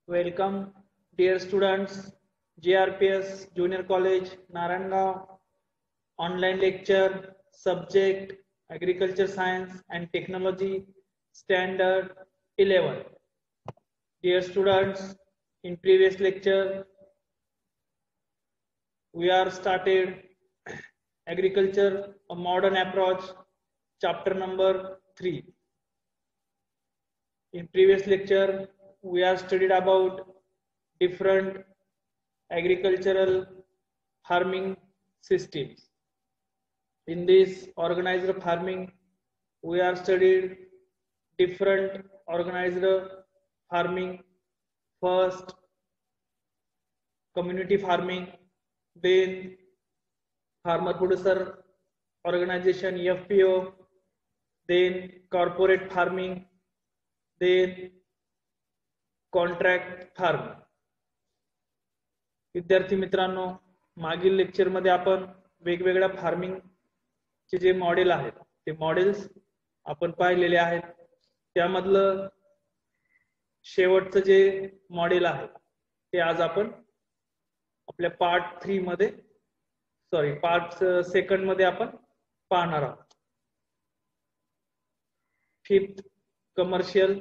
Welcome, dear students, JRPS Junior College, Narangao, online lecture, subject, Agriculture Science and Technology, Standard 11. Dear students, in previous lecture, we are started Agriculture, a Modern Approach, chapter number 3. In previous lecture, we have studied about different agricultural farming systems. In this organized farming, we have studied different organized farming. First, community farming, then farmer producer organization FPO, then corporate farming, then contract farm. विद्यार्थी मित्रांनो, मागील lecture मध्ये आपण वेगवेगळ्या farming चे जे model आहेत ते मॉडेल्स आपण पाहिलेले आहेत. त्यामधलं शेवटचं जे मॉडेल आहे ते आज आपण आपल्या पार्ट 3 मध्ये पार्ट 2 मध्ये आपण पाहणार आहोत. Fifth, commercial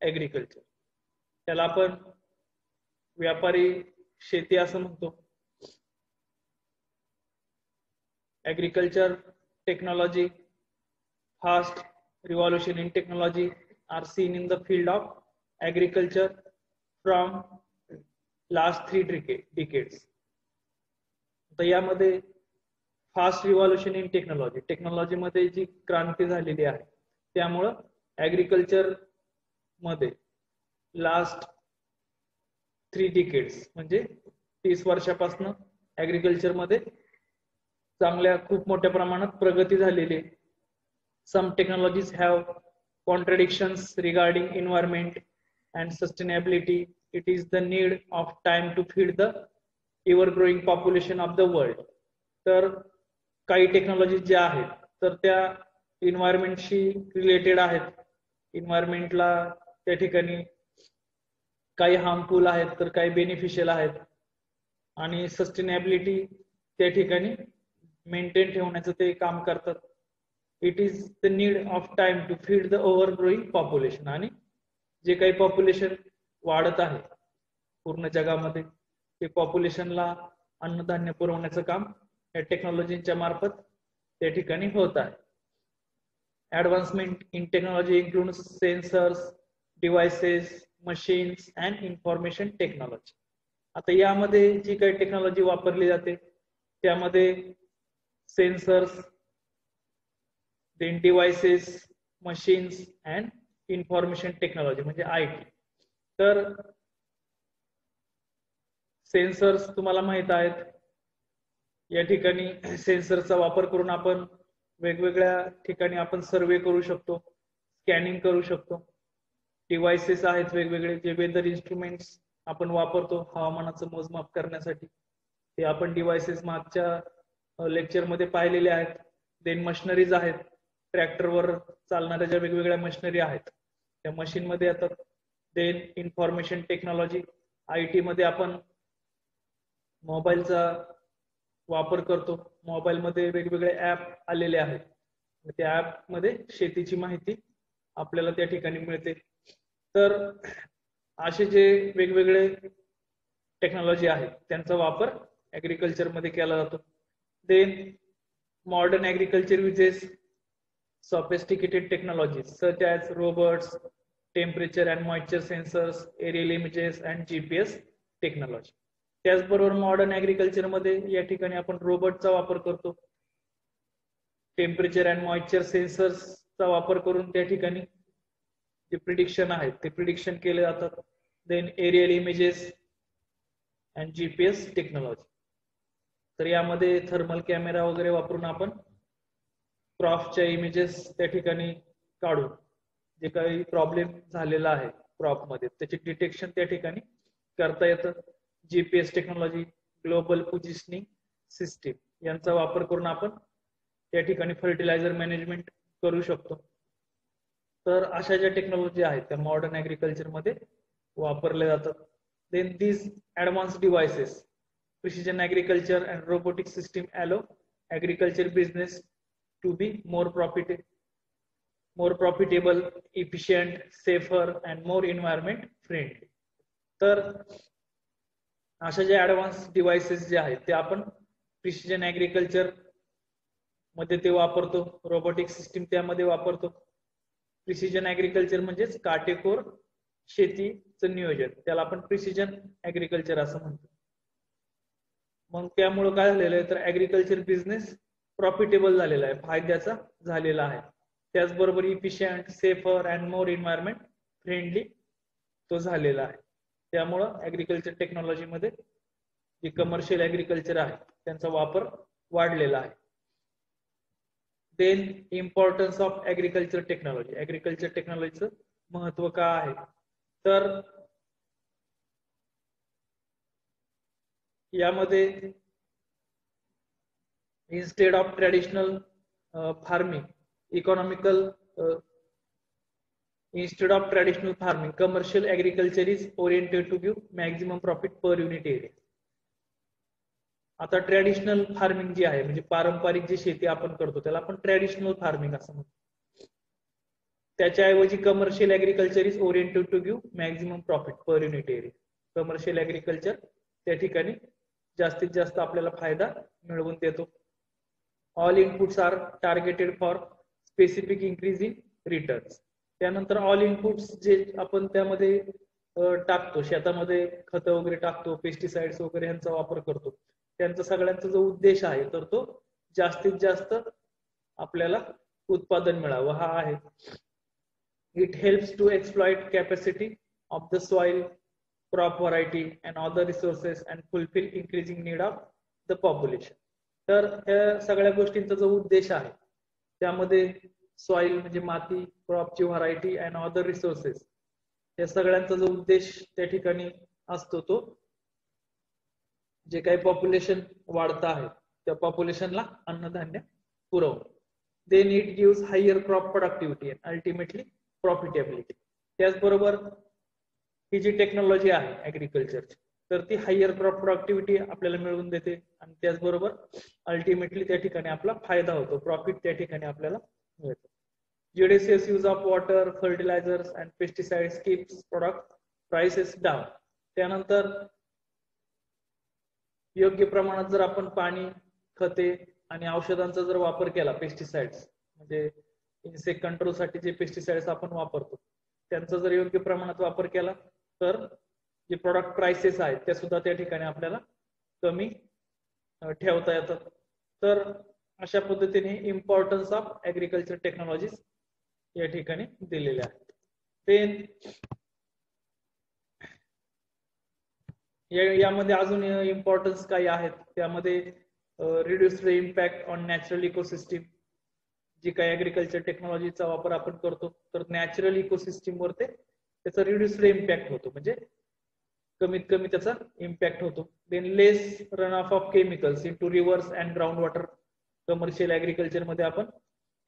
agriculture. त्याला आपण व्यापारी शेती असं म्हणतो. Agriculture technology, fast revolution in technology are seen in the field of agriculture from last 3 decades. तर यामध्ये fast revolution in technology, technology मध्ये जी क्रांती झालेली आहे त्यामुळं ऍग्रिकल्चर मध्ये लास्ट 3 डिकेड्स म्हणजे 30 वर्षापासून ऍग्रिकल्चर मध्ये चांगल्या खूप मोठ्या प्रमाणात प्रगती झालेली आहे. Some technologies have contradictions regarding environment and sustainability. It is the need of time to feed the ever growing population of the world. तर काही टेक्नॉलॉजीज ज्या आहेत तर त्या एन्व्हायरमेंटशी रिलेटेड आहेत. एन्व्हायरमेंटला त्या ठिकाणी काही हार्मफुल आहेत तर काही बेनिफिशियल आहेत आणि सस्टेनेबिलिटी त्या ठिकाणी मेंटेन ठेवण्याचं ते काम करतात. It is the need of time to feed the over growing population. आणि जे काही पॉप्युलेशन वाढत आहे पूर्ण जगामध्ये ते पॉप्युलेशनला अन्नधान्य पुरवण्याचं काम या टेक्नॉलॉजीच्या मार्फत त्या ठिकाणी होत आहे. Advancement in technology include sensors, devices, machines and information technology. आता यामध्ये जी काही टेक्नॉलॉजी वापरली जाते त्यामध्ये sensors, then devices, machines and information technology म्हणजे IT. तर सेन्सर्स तुम्हाला माहित आहेत. या ठिकाणी सेन्सरचा वापर करून आपण वेगवेगळ्या ठिकाणी आपण सर्वे करू शकतो, स्कॅनिंग करू शकतो. डिव्हाइसेस आहेत वेगवेगळे जे वेदर इन्स्ट्रुमेंट्स आपण वापरतो हवामानाचं मोजमाप करण्यासाठी. ते आपण डिव्हाइसेस मागच्या लेक्चर मध्ये पाहिलेले आहेत. देन मशिनरीज आहेत, ट्रॅक्टरवर चालणाऱ्या ज्या वेगवेगळ्या मशिनरी आहेत त्या मशीन मध्ये येतात. देन इन्फॉर्मेशन टेक्नॉलॉजी, IT मध्ये आपण मोबाईलचा वापर करतो. मोबाईल मध्ये वेगवेगळे ऍप आलेले आहेत. त्या ऍप मध्ये शेतीची माहिती आपल्याला त्या ठिकाणी मिळते. तर असे जे वेगवेगळे टेक्नॉलॉजी आहेत त्यांचा वापर ऍग्रिकल्चर मध्ये केला जातो. Then modern agriculture uses sophisticated technologies such as robots, temperature and moisture sensors, aerial images and GPS technology. त्याचबरोबर मॉडर्न ऍग्रिकल्चर मध्ये या ठिकाणी आपण रोबोटचा वापर करतो. टेम्परेचर अँड मॉइश्चर सेन्सर्सचा वापर करून त्या ठिकाणी जे प्रिडिक्शन आहेत ते प्रिडिक्शन केले जातात. Then aerial images and GPS technology. तर यामध्ये थर्मल कॅमेरा वगैरे वापरून आपण क्रॉपच्या इमेजेस त्या ठिकाणी काढून जे काही प्रॉब्लेम झालेला आहे क्रॉप मध्ये त्याचे डिटेक्शन त्या ठिकाणी करता येतं. GPS technology, global positioning system यांचा वापर करून आपण त्या ठिकाणी फर्टिलायझर मॅनेजमेंट करू शकतो. तर अशा ज्या टेक्नॉलॉजी आहेत त्या मॉडर्न ऍग्रिकल्चर मध्ये वापरल्या जातात. Then these advanced devices, precision agriculture and robotic system allow agriculture business to be more profitable, efficient, safer and more environment friendly. तर अशा जे ऍडव्हान्स डिव्हाइसेस जे आहेत ते आपण प्रिसिजन ऍग्रिकल्चर मध्ये ते वापरतो, रोबोटिक सिस्टीम त्यामध्ये वापरतो. प्रिसिजन ऍग्रिकल्चर म्हणजेच काटेकोर शेतीचं नियोजन, त्याला आपण प्रिसिजन ऍग्रिकल्चर असं म्हणतो. मग त्यामुळे काय झालेलं आहे तर ऍग्रिकल्चर बिझनेस प्रॉफिटेबल झालेला आहे, फायद्याचा झालेला आहे. त्याचबरोबर efficient, safer and more environment friendly तो झालेला आहे. त्यामुळं ऍग्रिकल्चर टेक्नॉलॉजीमध्ये जे कमर्शियल ऍग्रिकल्चर आहे त्यांचा वापर वाढलेला आहे. Then importance of agriculture technology. Agriculture टेक्नॉलॉजीचं महत्व काय आहे तर यामध्ये instead of traditional farming economical instead of traditional farming, commercial agriculture is oriented to give maximum profit per unit area. आता ट्रॅडिशनल फार्मिंग जी आहे म्हणजे पारंपरिक जी शेती आपण करतो त्याला आपण ट्रॅडिशनल फार्मिंग असं म्हणतो. त्याच्याऐवजी commercial agriculture is oriented to give maximum profit per unit area. Commercial agriculture त्या ठिकाणी जास्तीत जास्त आपल्याला फायदा मिळवून देतो. All inputs are targeted for specific increase in returns. त्यानंतर ऑल इनपुट्स जे आपण त्यामध्ये टाकतो, शेतामध्ये खतं वगैरे टाकतो, पेस्टिसाइड्स वगैरे यांचा वापर करतो, त्यांचा सगळ्यांचा जो उद्देश आहे तर तो जास्तीत जास्त आपल्याला उत्पादन मिळावं हा आहे. It helps to exploit capacity of the soil, crop variety and other resources and fulfil increasing need of the population. तर ह्या सगळ्या गोष्टींचा जो उद्देश आहे त्यामध्ये सॉइल म्हणजे माती, क्रॉपची व्हरायटी अँड अदर रिसोर्सेस या सगळ्यांचा जो उद्देश त्या ठिकाणी असतो तो जे काही पॉप्युलेशन वाढत आहे त्या पॉप्युलेशनला अन्नधान्य पुरवणं. Then it gives higher crop productivity and ultimately profitability. त्याचबरोबर ही जी टेक्नॉलॉजी आहे ऍग्रिकल्चरची तर ती हायर क्रॉप प्रोडक्टिव्हिटी आपल्याला मिळवून देते आणि त्याचबरोबर अल्टिमेटली त्या ठिकाणी आपला फायदा होतो, प्रॉफिट त्या ठिकाणी आपल्याला मिळतो. Judicious use of water, fertilizers and pesticides keeps product prices down. त्यानंतर योग्य प्रमाणात जर आपण पाणी, खते आणि औषधांचा जर वापर केला, पेस्टिसाइड्स म्हणजे इन्सेक्ट कंट्रोल साठी जे पेस्टिसाइड्स आपण वापरतो त्यांचा जर योग्य प्रमाणात वापर केला तर जे प्रोडक्ट प्राइसेस आहेत त्या सुद्धा त्या ठिकाणी आपल्याला कमी ठेवता येतात. तर अशा पद्धतीने इम्पॉर्टन्स ऑफ ऍग्रिकल्चर टेक्नॉलॉजीज या ठिकाणी दिलेले आहेत. देन यामध्ये अजून इम्पॉर्टन्स काही आहेत त्यामध्ये reduce the impact on natural ecosystem. जी काही ऍग्रिकल्चर टेक्नॉलॉजीचा वापर आपण करतो तर नॅचरल इकोसिस्टीम वर त्याचा रिड्यूस द इम्पॅक्ट होतो म्हणजे कमीत कमी त्याचा इम्पॅक्ट होतो. Then less run off chemicals in to rivers and ground water. Commercial agriculture मध्ये आपण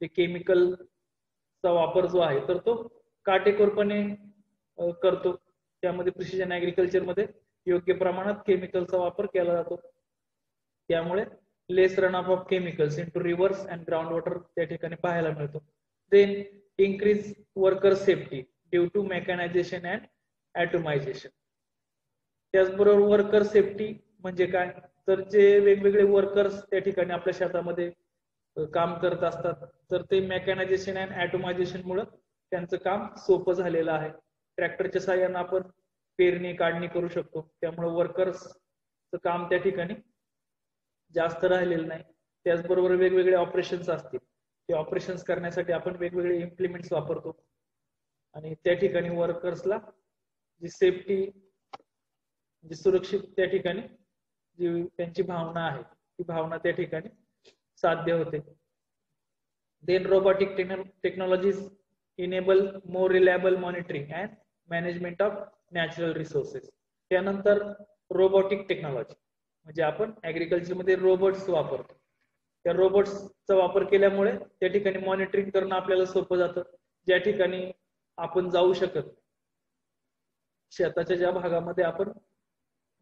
ते केमिकलचा वापर जो आहे तर तो काटेकोरपणे करतो. त्यामध्ये प्रिसिजन ऍग्रिकल्चर मध्ये योग्य प्रमाणात केमिकलचा वापर केला जातो. त्यामुळे less run off chemicals in to rivers and ground water त्या ठिकाणी पाहायला मिळतो. Then increase worker safety due to mechanisation and atomization. त्याचबरोबर वर्कर सेफ्टी म्हणजे काय तर जे वेगवेगळे वर्कर्स त्या ठिकाणी आपल्या शेतामध्ये काम करत असतात तर ते मेकॅनायझेशन अँड ॲटोमायझेशन मुळे त्यांचं काम सोपं झालेलं आहे. ट्रॅक्टरच्या साहाय्याने आपण पेरणी काढणी करू शकतो त्यामुळे वर्कर्सचं काम त्या ठिकाणी जास्त राहिलेलं नाही. त्याचबरोबर वेगवेगळे ऑपरेशन्स असतील ते ऑपरेशन्स करण्यासाठी आपण वेगवेगळे इम्प्लिमेंट्स वापरतो आणि त्या ठिकाणी वर्कर्सला जी सेफ्टी जी सुरक्षित त्या ठिकाणी जी त्यांची भावना आहे ती भावना त्या ठिकाणी साध्य होते. Then robotic technologies enable more reliable monitoring and management of natural resources. त्यानंतर रोबोटिक टेक्नॉलॉजी म्हणजे आपण ऍग्रिकल्चर मध्ये रोबोट्स वापरतो. त्या रोबोट्सचा वापर केल्यामुळे त्या ठिकाणी मॉनिटरिंग करणं आपल्याला सोपं जातं. ज्या ठिकाणी आपण जाऊ शकत शेताच्या ज्या भागामध्ये आपण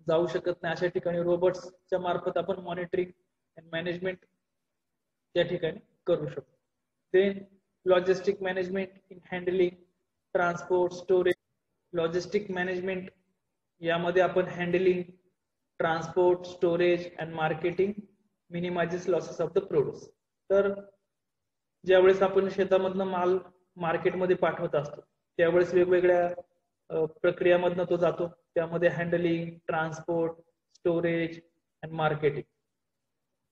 जाऊ शकत नाही अशा ठिकाणी रोबोट्सच्या मार्फत आपण मॉनिटरिंग अँड मॅनेजमेंट त्या ठिकाणी करू शकतो. Then logistic management in handling transport storage. Logistic management यामध्ये आपण handling transport storage and marketing minimises losses of the produce. तर ज्यावेळेस आपण शेतामधनं माल मार्केटमध्ये पाठवत असतो त्यावेळेस वेगवेगळ्या प्रक्रियामधनं तो जातो. त्यामध्ये handling transport storage and marketing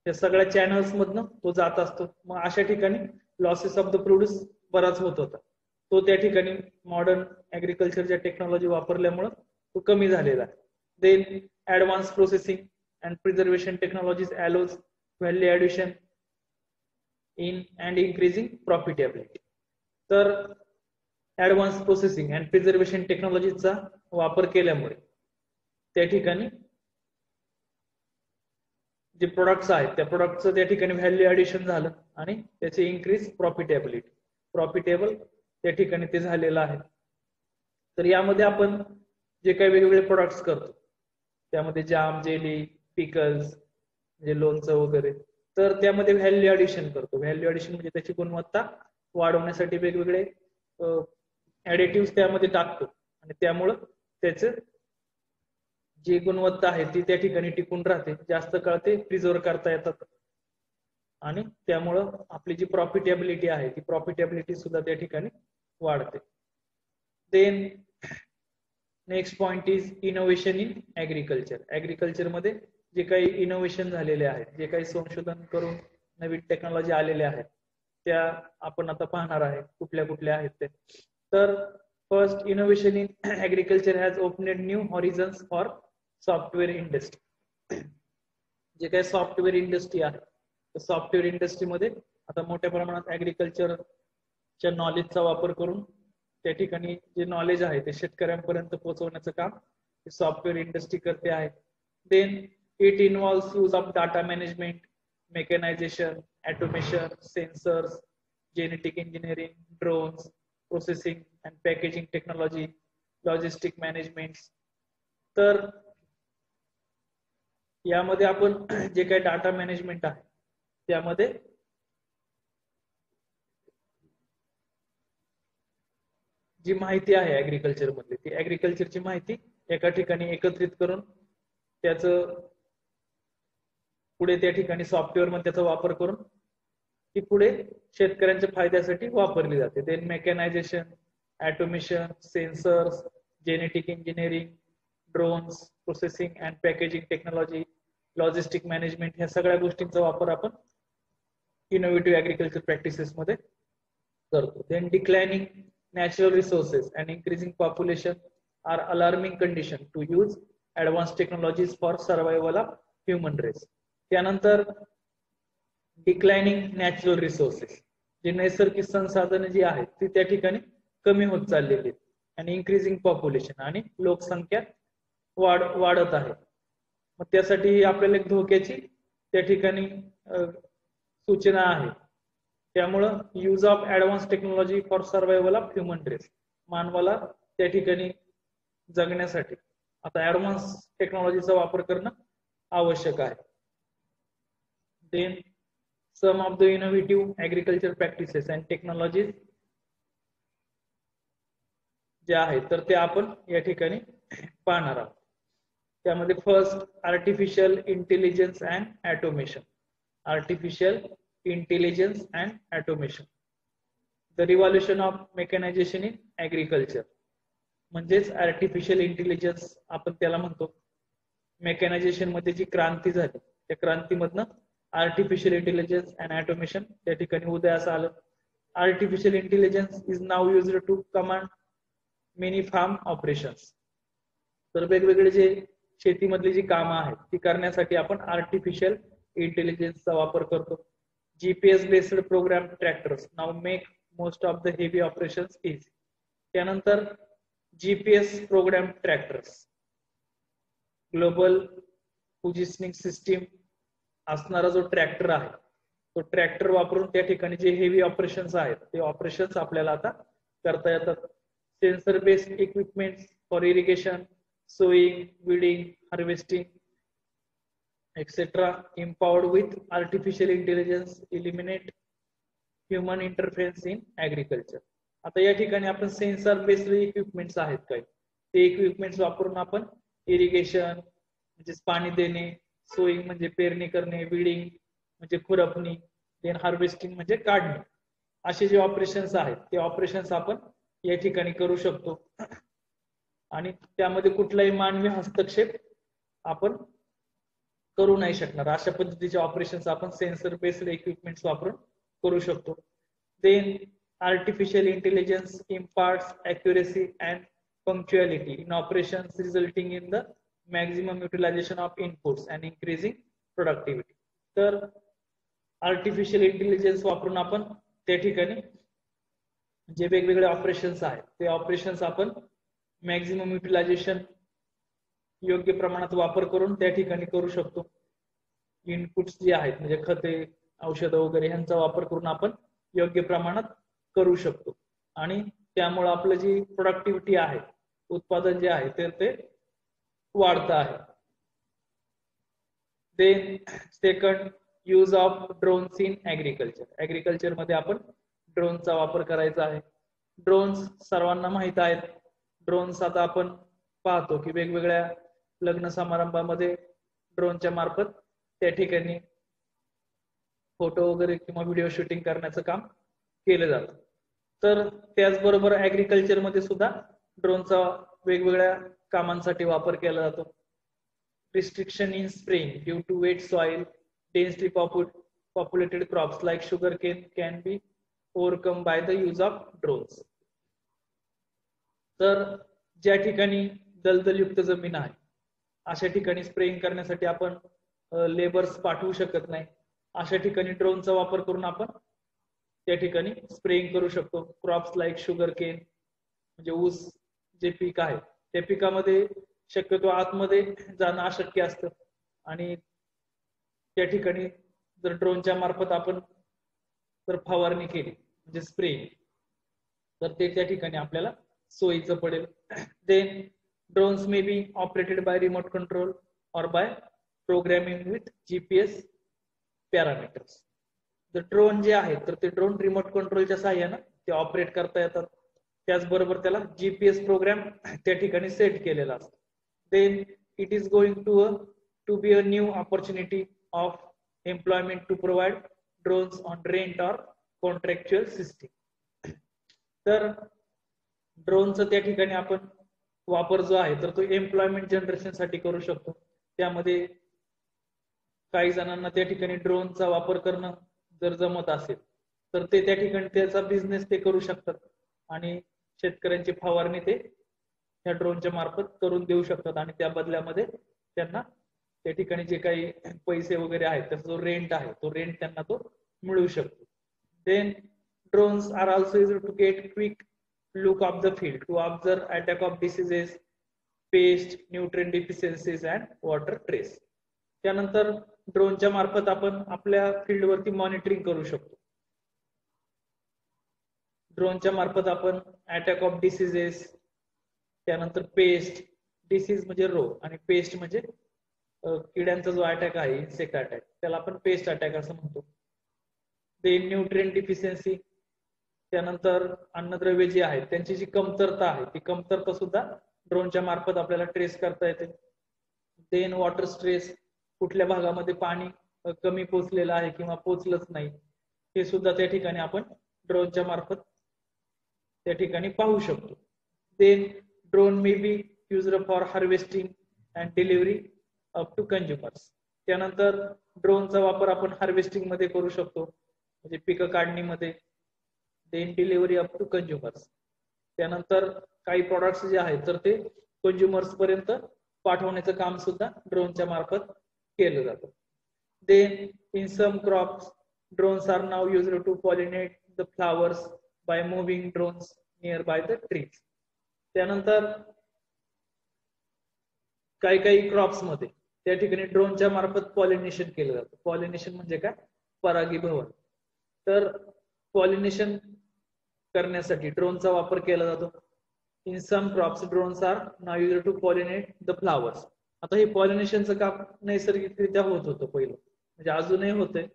या सगळ्या चॅनल्स मधनं तो जात असतो. मग अशा ठिकाणी लॉसेस ऑफ द प्रोड्यूस बराच होत होता. तो त्या ठिकाणी मॉडर्न ऍग्रिकल्चरच्या टेक्नॉलॉजी वापरल्यामुळे तो कमी झालेला आहे. Then advance processing and preservation technologies allows value addition in and increasing profitability. तर ऍडव्हान्स प्रोसेसिंग अँड प्रिझर्वेशन टेक्नॉलॉजीचा वापर केल्यामुळे त्या ठिकाणी जे प्रोडक्ट्स आहेत त्या प्रोडक्टचं त्या ठिकाणी व्हॅल्यू ऍडिशन झालं आणि त्याचे इन्क्रीज प्रॉफिटेबिलिटी प्रॉफिटेबल त्या ठिकाणी ते झालेलं आहे. तर यामध्ये आपण जे काही वेगवेगळे प्रोडक्ट्स करतो त्यामध्ये जाम जेली पिकल्स म्हणजे लोणचं वगैरे तर त्यामध्ये व्हॅल्यू ऍडिशन करतो. व्हॅल्यू ऍडिशन म्हणजे त्याची गुणवत्ता वाढवण्यासाठी वेगवेगळे ऍडिटिव्ह त्यामध्ये टाकतो आणि त्यामुळं त्याचं जी गुणवत्ता आहे ती त्या ठिकाणी टिकून राहते. जास्त काळ ते प्रिझर्व करता येतात आणि त्यामुळं आपली जी प्रॉफिटेबिलिटी आहे ती प्रॉफिटेबिलिटी सुद्धा त्या ठिकाणी वाढते. Then next point is innovation in agriculture. Agriculture मध्ये जे काही इनोव्हेशन झालेले आहेत जे काही संशोधन करून नवीन टेक्नॉलॉजी आलेल्या आहेत त्या आपण आता पाहणार आहे कुठल्या कुठल्या आहेत ते. तर first innovation in agriculture has opened new horizons for software industry. जे काही सॉफ्टवेअर इंडस्ट्री आहे तर सॉफ्टवेअर इंडस्ट्रीमध्ये आता मोठ्या प्रमाणात ऍग्रिकल्चरच्या नॉलेजचा वापर करून त्या ठिकाणी जे नॉलेज आहे ते शेतकऱ्यांपर्यंत पोहोचवण्याचं काम सॉफ्टवेअर इंडस्ट्री करते आहे. Then it involves use of data management mechanisation automation sensors genetic engineering drones processing and packaging technology logistic management. तर यामध्ये आपण जे काही डाटा मॅनेजमेंट आहे त्यामध्ये जी माहिती आहे ऍग्रिकल्चर मधली ती ऍग्रिकल्चरची माहिती एका ठिकाणी एकत्रित करून त्याचं पुढे त्या ठिकाणी सॉफ्टवेअर मध्ये त्याचा वापर करून ती पुढे शेतकऱ्यांच्या फायद्यासाठी वापरली जाते. Then mechanisation automation sensors genetic engineering drones processing and packaging technology logistic management ह्या सगळ्या गोष्टींचा वापर आपण इनोव्हेटिव्ह ऍग्रिकल्चर प्रॅक्टिसेस मध्ये करतो. Then declining natural resources and increasing population are alarming condition to use advanced technologies for survival of human race. त्यानंतर declining natural resources जे नैसर्गिक संसाधने जी आहेत ती त्या ठिकाणी कमी होत चाललेली आहेत आणि इन्क्रीजिंग पॉप्युलेशन आणि लोकसंख्या वाढत आहे. मग त्यासाठी आपल्याला एक धोक्याची त्या ठिकाणी सूचना आहे. त्यामुळं use of advance technology for survival of human race मानवाला त्या ठिकाणी जगण्यासाठी आता ऍडव्हान्स टेक्नॉलॉजीचा वापर करणं आवश्यक आहे. Then some of the innovative agriculture practices and technologies जे आहेत तर ते आपण या ठिकाणी पाहणार आहोत. त्यामध्ये first artificial intelligence and automation. Artificial intelligence and automation the revolution of mechanisation in agriculture म्हणजेच आर्टिफिशियल इंटेलिजन्स आपण त्याला म्हणतो. मेकॅनायझेशन मध्ये जी क्रांती झाली त्या क्रांतीमधनं आर्टिफिशियल इंटेलिजन्स अँड ऑटोमेशन त्या ठिकाणी उदयास आलं. Artificial intelligence is now used to command many farm operations. तर वेगवेगळे जे शेतीमधली जी कामं आहेत ती करण्यासाठी आपण आर्टिफिशियल इंटेलिजन्सचा वापर करतो. GPS based program tractors now make most of the heavy operations easy. त्यानंतर GPS program tractors global positioning system असणारा जो ट्रॅक्टर आहे तो ट्रॅक्टर वापरून त्या ठिकाणी जे हेवी ऑपरेशन्स आहेत ते ऑपरेशन्स आपल्याला आता करता येतात. Sensor based equipment for irrigation sowing, weeding, harvesting, etc. Empowered with artificial intelligence, eliminate human interference in agriculture. आता या ठिकाणी आपण सेन्सर बेस्ड इक्विपमेंट्स आहेत काही, ते इक्विपमेंट्स वापरून आपण इरिगेशन म्हणजे पाणी देणे, सोईंग म्हणजे पेरणी करणे, विडिंग म्हणजे खुरपणी, देन हार्वेस्टिंग म्हणजे काढणे, असे जे ऑपरेशन्स आहेत ते ऑपरेशन्स आपण या ठिकाणी करू शकतो. आणि त्यामध्ये कुठलाही मानवी हस्तक्षेप आपण करू नाही शकणार, अशा पद्धतीचे ऑपरेशन्स आपण सेन्सर बेस्ड इक्विपमेंट्स वापरून करू शकतो. Then artificial intelligence imparts accuracy and punctuality in operations, resulting in the maximum utilization of inputs and increasing productivity. तर आर्टिफिशियल इंटेलिजन्स वापरून आपण त्या ठिकाणी जे वेगवेगळे ऑपरेशन्स आहेत ते ऑपरेशन्स आपण मॅक्झिमम युटिलायझेशन योग्य प्रमाणात वापर करून त्या ठिकाणी करू शकतो. इनपुट्स जे आहेत म्हणजे खते, औषधं वगैरे यांचा वापर करून आपण योग्य प्रमाणात करू शकतो आणि त्यामुळे आपलं जी प्रोडक्टिव्हिटी आहे, उत्पादन जे आहे ते वाढतं आहे. Then second, use of drones in agriculture. Agriculture मध्ये आपण ड्रोनचा वापर करायचा आहे. ड्रोन्स सर्वांना माहित आहेत. ड्रोन्स आता आपण पाहतो की वेगवेगळ्या लग्न समारंभामध्ये ड्रोनच्या मार्फत त्या ठिकाणी फोटो वगैरे किंवा व्हिडिओ शूटिंग करण्याचं काम केलं जातं. तर त्याचबरोबर ऍग्रिकल्चर मध्ये सुद्धा ड्रोनचा वेगवेगळ्या कामांसाठी वापर केला जातो. Restriction in spraying due to wet soil, densely populated crops like sugar cane can be overcome by the use of drones. तर ज्या ठिकाणी दलदलयुक्त जमीन आहे अशा ठिकाणी स्प्रेइंग करण्यासाठी आपण लेबर्स पाठवू शकत नाही. अशा ठिकाणी ड्रोनचा वापर करून आपण त्या ठिकाणी स्प्रेइंग करू शकतो. क्रॉप्स लाईक शुगर केन म्हणजे ऊस जे पीक आहे त्या पिकामध्ये शक्यतो आतमध्ये जाणं अशक्य असतं आणि त्या ठिकाणी जर ड्रोनच्या मार्फत आपण जर फवारणी केली म्हणजे स्प्रेइंग तर ते त्या ठिकाणी आपल्याला सोयीचं पडेल. Then drones may be operated by remote control or by programming with GPS parameters. तर ड्रोन जे आहे तर ते ड्रोन रिमोट कंट्रोलच्या सहाय्यानं ते ऑपरेट करता येतात. त्याचबरोबर त्याला GPS प्रोग्राम त्या ठिकाणी सेट केलेला असतो. Then it is going to be a new opportunity of employment to provide drones on rent or contractual system. तर ड्रोनचा त्या ठिकाणी आपण वापर जो आहे तर तो एम्प्लॉयमेंट जनरेशन साठी करू शकतो. त्यामध्ये काही जणांना त्या ठिकाणी ड्रोनचा वापर करणं जर जमत असेल तर ते त्या ठिकाणी त्याचा बिझनेस ते करू शकतात आणि शेतकऱ्यांची फवारणी ते त्या ड्रोनच्या मार्फत करून देऊ शकतात आणि त्या बदल्यामध्ये त्यांना त्या ठिकाणी जे काही पैसे वगैरे आहेत त्याचा जो रेंट आहे तो रेंट त्यांना तो मिळू शकतो. Then drones are also used to get quick look of the field to observe attack of diseases, pest, nutrient deficiencies and water trace. त्यानंतर ड्रोनच्या मार्फत आपण आपल्या फील्ड वरती मॉनिटरिंग करू शकतो. ड्रोनच्या मार्फत आपण अटॅक ऑफ डिसीजेस, त्यानंतर पेस्ट, डिसीज म्हणजे रोग आणि पेस्ट म्हणजे किड्यांचा जो अटॅक आहे इन्सेक्ट अटॅक त्याला आपण पेस्ट अटॅक असं म्हणतो. देन न्यूट्रिएंट डिफिशियन्सी, त्यानंतर अन्नद्रव्य जी आहेत त्यांची जी कमतरता आहे ती कमतरता सुद्धा ड्रोनच्या मार्फत आपल्याला ट्रेस करता येते. देन वॉटर स्ट्रेस, कुठल्या भागामध्ये पाणी कमी पोचलेलं आहे किंवा पोचलंच नाही हे सुद्धा त्या ठिकाणी आपण ड्रोनच्या मार्फत त्या ठिकाणी पाहू शकतो. Then drone may be used for harvesting and delivery up to consumers. त्यानंतर ड्रोनचा वापर आपण हार्वेस्टिंग मध्ये करू शकतो म्हणजे पिकं काढणीमध्ये. Then delivery up to consumers, त्यानंतर काही प्रोडक्ट्स जे आहेत तर ते कंझ्युमर्स पर्यंत पाठवण्याचं काम सुद्धा ड्रोनच्या मार्फत केलं जातं. Then in some crops drones are now used to pollinate the flowers by moving drones near by the trees. त्यानंतर काही क्रॉप्स मध्ये त्या ठिकाणी ड्रोनच्या मार्फत पॉलिनेशन केलं जातं. पॉलिनेशन म्हणजे काय? परागीभवन. तर पॉलिनेशन करण्यासाठी ड्रोनचा वापर केला जातो. In some crops drones are now used to pollinate the flowers. आता हे पॉलिनेशनचं काम नैसर्गिकरित्या होत होतं पहिलं, म्हणजे अजूनही होते.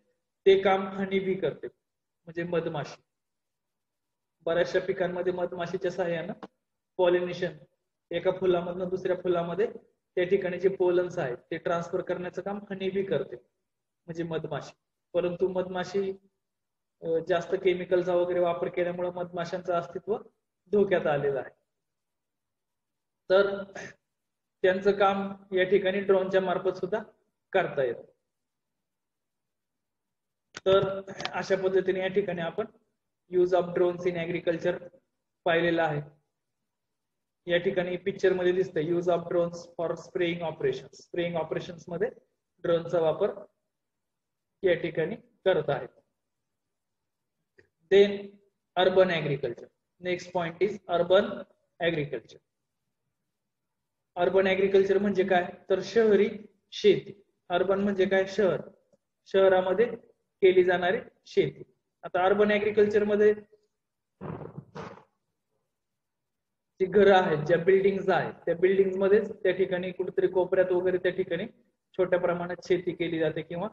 ते काम हनी बी करते, म्हणजे मधमाशी. बऱ्याचशा पिकांमध्ये मधमाशीच्या सहाय्यानं पॉलिनेशन एका फुलामधून दुसऱ्या फुलामध्ये त्या ठिकाणी जे पोलन्स आहेत ते ट्रान्सफर करण्याचं काम हनी बी करते, म्हणजे मधमाशी. परंतु मधमाशी जास्त केमिकलचा वगैरे वापर केल्यामुळे मधमाशांचं अस्तित्व धोक्यात आलेलं आहे. तर त्यांचं काम या ठिकाणी ड्रोनच्या मार्फत सुद्धा करता येतं. तर अशा पद्धतीने या ठिकाणी आपण use of drones in agriculture पाहिलेलं आहे. या ठिकाणी पिक्चर मध्ये दिसतंय use of drones for spraying operations. Spraying operations मध्ये ड्रोनचा वापर या ठिकाणी करत आहेत. Then urban agriculture. Next point is urban agriculture. Urban agriculture म्हणजे काय, तर शहरी शेती. अर्बन म्हणजे काय, शहर, शहरामध्ये केली जाणारी शेती. आता अर्बन ऍग्रिकल्चर मध्ये जी घरं आहेत, ज्या बिल्डिंग्स आहेत, त्या बिल्डिंग मध्येच त्या ठिकाणी कुठेतरी कोपऱ्यात वगैरे त्या ठिकाणी छोट्या प्रमाणात शेती केली जाते किंवा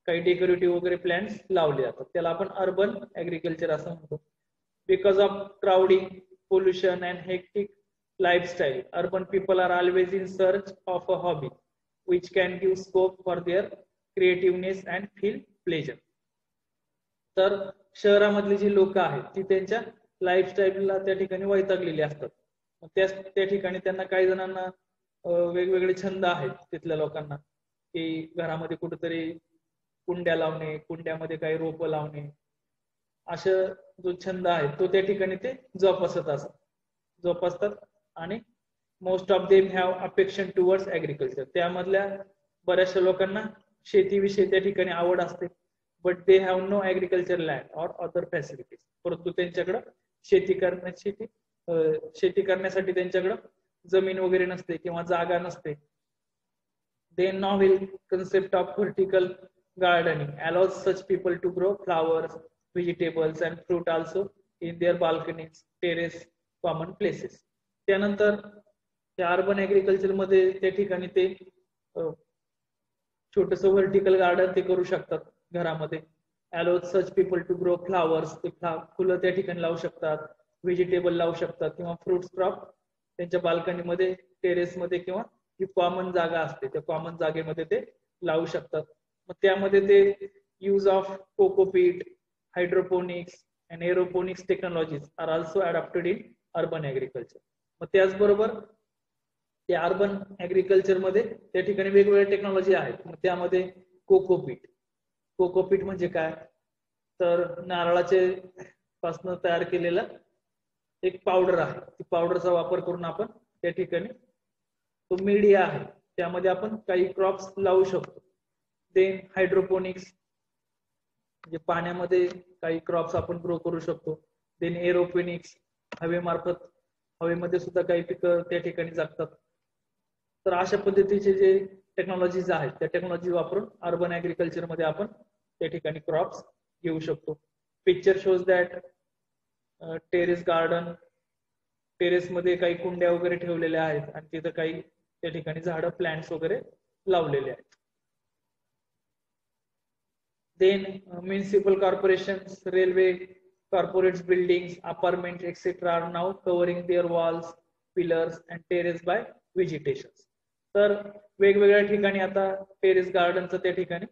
काही डेकोरेटिव्ह वगैरे प्लांट्स लावले जातात. त्याला आपण अर्बन ऍग्रिकल्चर असं म्हणतो. Because of crowding, pollution and hectic lifestyle, urban people are always in search of a hobby which can give scope for their creativeness and feel pleasure. तर शहरामधली जी लोक आहेत ती त्यांच्या लाईफस्टाईलला त्या ठिकाणी वैतागलेली असतात. त्या ठिकाणी त्यांना काही जणांना वेगवेगळे छंद आहेत तिथल्या लोकांना, की घरामध्ये कुठेतरी कुंड्या लावणे, कुंड्यामध्ये काही रोपं लावणे, असं जो छंद आहे तो त्या ठिकाणी ते जोपासतात. आणि most of them have affection towards agriculture. त्यामधल्या बऱ्याचशा लोकांना शेतीविषयी त्या ठिकाणी आवड असते. But they have no agriculture land or other facilities. परंतु त्यांच्याकडे शेती करण्यासाठी त्यांच्याकडे जमीन वगैरे नसते किंवा जागा नसते. The novel concept of vertical gardening allows such people to grow flowers, vegetables and fruit also in their balconies, terrace, common places. त्यानंतर त्या अर्बन ऍग्रिकल्चर मध्ये त्या ठिकाणी ते छोटस व्हर्टिकल गार्डन ते करू शकतात घरामध्ये. allows such people to grow flowers, ते फुलं त्या ठिकाणी लावू शकतात, व्हेजिटेबल लावू शकतात किंवा फ्रुट्स क्रॉप त्यांच्या बाल्कनीमध्ये, टेरेस मध्ये किंवा जी कॉमन जागा असते त्या कॉमन जागेमध्ये ते लावू शकतात. मग त्यामध्ये ते use of cocopeat, hydroponics and aeroponics technologies are also adopted in urban agriculture. मग त्याचबरोबर त्या अर्बन ऍग्रिकल्चर मध्ये त्या ठिकाणी वेगवेगळ्या टेक्नॉलॉजी आहेत. मग त्यामध्ये कोकोपीट म्हणजे काय, तर नारळाचे पासून तयार केलेला एक पावडर आहे. ती पावडरचा वापर करून आपण त्या ठिकाणी तो मीडिया आहे त्यामध्ये आपण काही क्रॉप्स लावू शकतो. देन हायड्रोपोनिक्स म्हणजे पाण्यामध्ये काही क्रॉप्स आपण ग्रो करू शकतो. देन एरोपोनिक्स, हवेमध्ये सुद्धा काही पिकं त्या ठिकाणी जगतात. तर अशा पद्धतीचे जे टेक्नॉलॉजीज आहेत त्या टेक्नॉलॉजी वापरून अर्बन ऍग्रिकल्चर मध्ये आपण त्या ठिकाणी क्रॉप्स घेऊ शकतो. Picture shows that terrace garden. Terrace मध्ये काही कुंड्या वगैरे ठेवलेल्या आहेत आणि तिथं काही त्या ठिकाणी झाडं, प्लांट्स वगैरे लावलेले आहेत. Then municipal corporations, railway, corporates buildings, apartments, etc. are now covering their walls, pillars and terrace by vegetation. तर वेगवेगळ्या ठिकाणी आता टेरेस गार्डनचं त्या ठिकाणी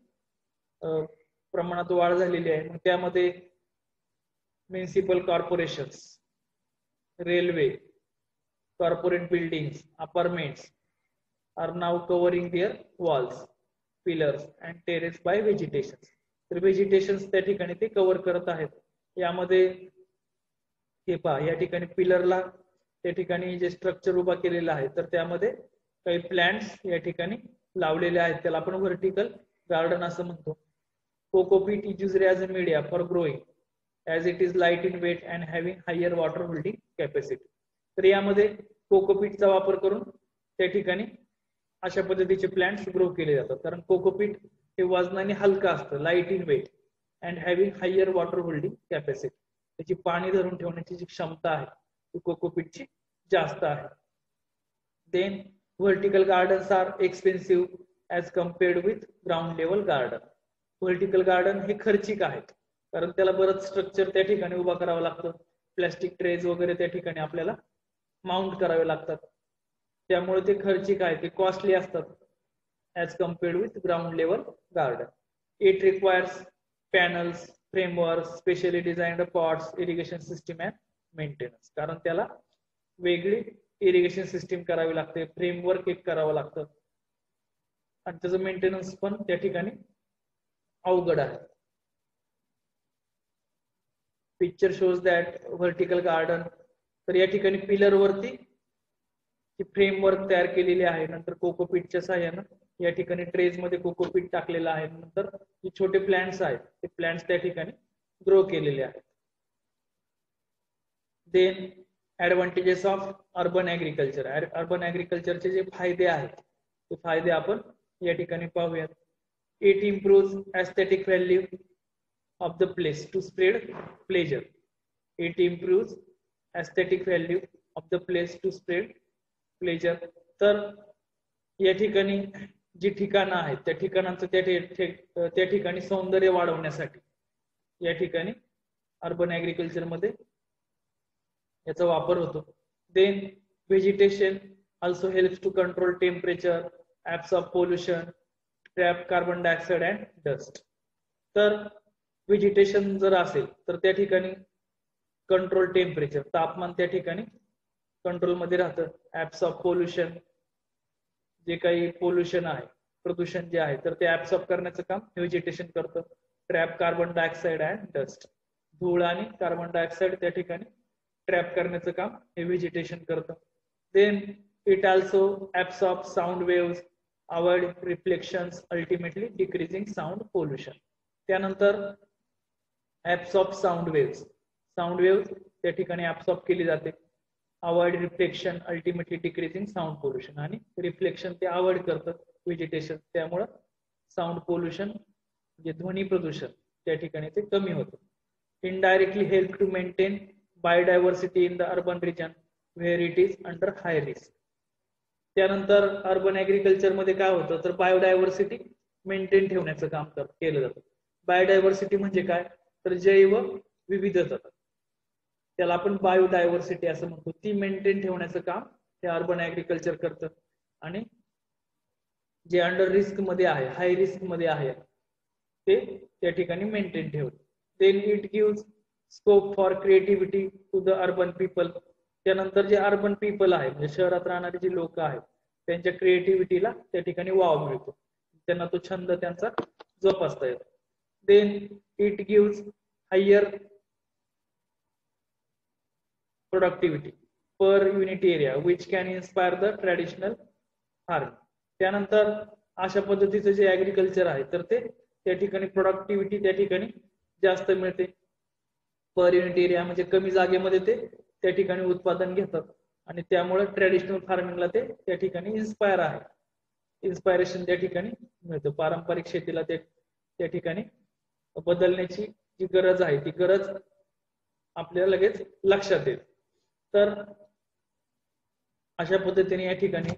प्रमाणात वाढ झालेली आहे. मग त्यामध्ये municipal corporations, railway, corporate buildings, apartments are now covering their walls, pillars and terrace by vegetation. तर व्हेजिटेशन त्या ठिकाणी ते कव्हर करत आहेत. यामध्ये हे पहा, या ठिकाणी पिलरला त्या ठिकाणी जे स्ट्रक्चर उभा केलेलं आहे तर त्यामध्ये काही प्लांट्स या ठिकाणी लावलेले आहेत. त्याला आपण व्हर्टिकल गार्डन असं म्हणतो. Cocopeat is used as a media for growing as it is light in weight and having higher water holding capacity. तर यामध्ये कोकोपीटचा वापर करून त्या ठिकाणी अशा पद्धतीचे प्लांट्स ग्रो केले जातात. कारण कोकोपीट हे वजनाने हलका असतं, light in weight and having higher water holding capacity. त्याची पाणी धरून ठेवण्याची जी क्षमता आहे ती कोकोपीटची जास्त आहे. Then vertical gardens are expensive as compared with ground level garden. Vertical garden हे खर्चिक आहे, कारण त्याला बरंच स्ट्रक्चर त्या ठिकाणी उभा करावं लागतं. प्लॅस्टिक ट्रेज वगैरे त्या ठिकाणी आपल्याला माउंट करावे लागतात, त्यामुळे ते खर्चिक आहे, ते कॉस्टली असतात as compared with ground level garden. It requires panels, framework, specially designed pots, irrigation system and maintenance. कारण त्याला वेगळी इरिगेशन सिस्टीम करावी लागते, फ्रेमवर्क एक करावं लागतं, आणि त्याचं मेंटेनन्स पण त्या ठिकाणी अवघड आहे. Picture shows that vertical garden. तर या ठिकाणी पिलर वरती फ्रेमवर्क तयार केलेली आहे, नंतर कोकोपीटच्या सहाय्यानं या ठिकाणी ट्रेज मध्ये कोकोपीट टाकलेलं आहे, नंतर जे छोटे प्लांट्स आहेत ते प्लांट्स त्या ठिकाणी ग्रो केलेले आहेत. Then advantages of urban agriculture. Urban ऍग्रिकल्चरचे जे फायदे आहेत ते फायदे आपण या ठिकाणी पाहूयात. It improve aesthetic value of the place to spread pleasure. It improves aesthetic value of the place to spread pleasure. तर या ठिकाणी जी ठिकाणं आहेत त्या ठिकाणांचं त्या ठिकाणी सौंदर्य वाढवण्यासाठी या ठिकाणी अर्बन ऍग्रिकल्चर मध्ये याचा वापर होतो. Then vegetation also helps to control temperature, absorb pollution, trap carbon dioxide and dust. तर व्हेजिटेशन जर असेल तर त्या ठिकाणी कंट्रोल टेम्परेचर, तापमान त्या ठिकाणी कंट्रोल मध्ये राहतं. ऍब्सॉर्ब पोल्युशन, जे काही पोल्युशन आहे, प्रदूषण जे आहे तर ते ऍब्सॉर्ब करण्याचं काम व्हेजिटेशन करतं. Trap carbon dioxide and dust, धूळ आणि कार्बन डायऑक्साइड त्या ठिकाणी ट्रॅप करण्याचं काम हे व्हेजिटेशन करतं. Then it also absorb sound waves, avoid reflections, ultimately decreasing sound pollution. त्यानंतर absorb sound waves, sound waves त्या ठिकाणी ऍब्सॉर्ब केली जाते. Avoid reflection, ultimately decreasing sound pollution, आणि रिफ्लेक्शन ते अवॉइड करतं व्हेजिटेशन, त्यामुळं साऊंड पोल्युशन म्हणजे ध्वनी प्रदूषण त्या ठिकाणी ते कमी होतं. Indirectly help to maintain biodiversity in the urban region where it is under high risk. त्यानंतर अर्बन ऍग्रिकल्चर मध्ये काय होतं तर बायोडायव्हर्सिटी मेंटेन ठेवण्याचं काम केलं जातं. बायोडायव्हर्सिटी म्हणजे काय तर जैव विविधता, त्याला आपण बायोडायव्हर्सिटी असं म्हणतो, ती मेंटेन ठेवण्याचं काम हे अर्बन ऍग्रिकल्चर करतं. आणि जे अंडर रिस्क मध्ये आहे, हाय रिस्क मध्ये आहे, ते त्या ठिकाणी मेंटेन ठेवतं. Then it gives scope for creativity to the urban people. त्यानंतर जे अर्बन पीपल आहे म्हणजे शहरात राहणारे जे लोक आहेत त्यांच्या क्रिएटिव्हिटीला त्या ठिकाणी वाव मिळतो, त्यांना तो छंद त्यांचा जोपासता येतो. Then it gives higher productivity per unit area which can inspire the traditional farming. त्यानंतर अशा पद्धतीचं जे ऍग्रिकल्चर आहे तर ते त्या ठिकाणी प्रोडक्टिव्हिटी त्या ठिकाणी जास्त मिळते. पर युनिट एरिया म्हणजे कमी जागेमध्ये ते त्या ठिकाणी उत्पादन घेतात, आणि त्यामुळे ट्रॅडिशनल फार्मिंगला ते त्या ठिकाणी इन्स्पायर आहे, इन्स्पायरेशन त्या ठिकाणी मिळतं. पारंपरिक शेतीला ते त्या ठिकाणी बदलण्याची जी गरज आहे ती गरज आपल्याला लगेच लक्षात येते. तर अशा पद्धतीने या ठिकाणी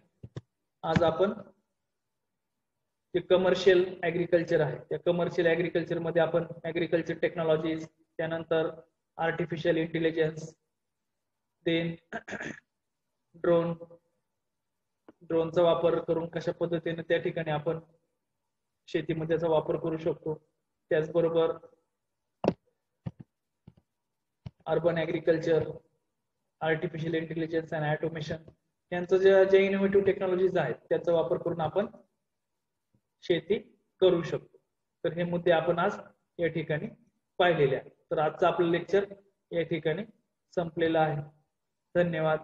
आज आपण जे कमर्शियल ऍग्रिकल्चर आहे त्या कमर्शियल ऍग्रिकल्चर मध्ये आपण ऍग्रिकल्चर टेक्नॉलॉजीज, त्यानंतर आर्टिफिशियल इंटेलिजन्स, देन ड्रोनचा वापर करून कशा पद्धतीने त्या ठिकाणी आपण शेतीमध्ये त्याचा वापर करू शकतो. त्याचबरोबर urban agriculture, artificial intelligence and automation यांचं ज्या इनोव्हेटिव्ह टेक्नॉलॉजीज आहेत त्याचा वापर करून आपण शेती करू शकतो. तर हे मुद्दे आपण आज या ठिकाणी पाहिलेले आहेत. तर आजचं आपलं लेक्चर या ठिकाणी संपलेलं आहे. धन्यवाद.